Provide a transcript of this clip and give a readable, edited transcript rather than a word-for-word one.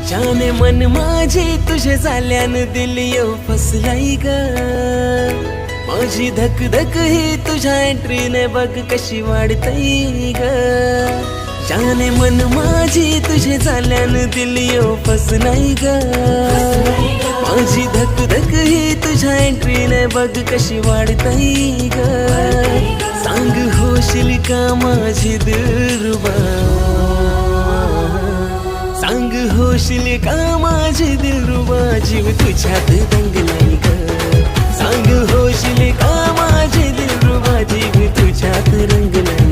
जाने मन माझे तुझे झाल्यान दिल येऊ फसलाई ग, माझी धक धक ही तुझ्या एंट्रीने बघ कशी वाढतई ग. जाने मन माझी तुझे झाल्यान दिल येऊ फसलाई ग, माझी धक धक ही तुझ्या एंट्रीने बघ कशी वाढतई ग. सांग होशील का माझी दिलरुबा, सांग होशील का माझी दिलरुबा, जीव तुझ्यात दंगलाई ग. सांग होशील का माझी दिलरुबा, जीव तुझ्यात रंगलाई.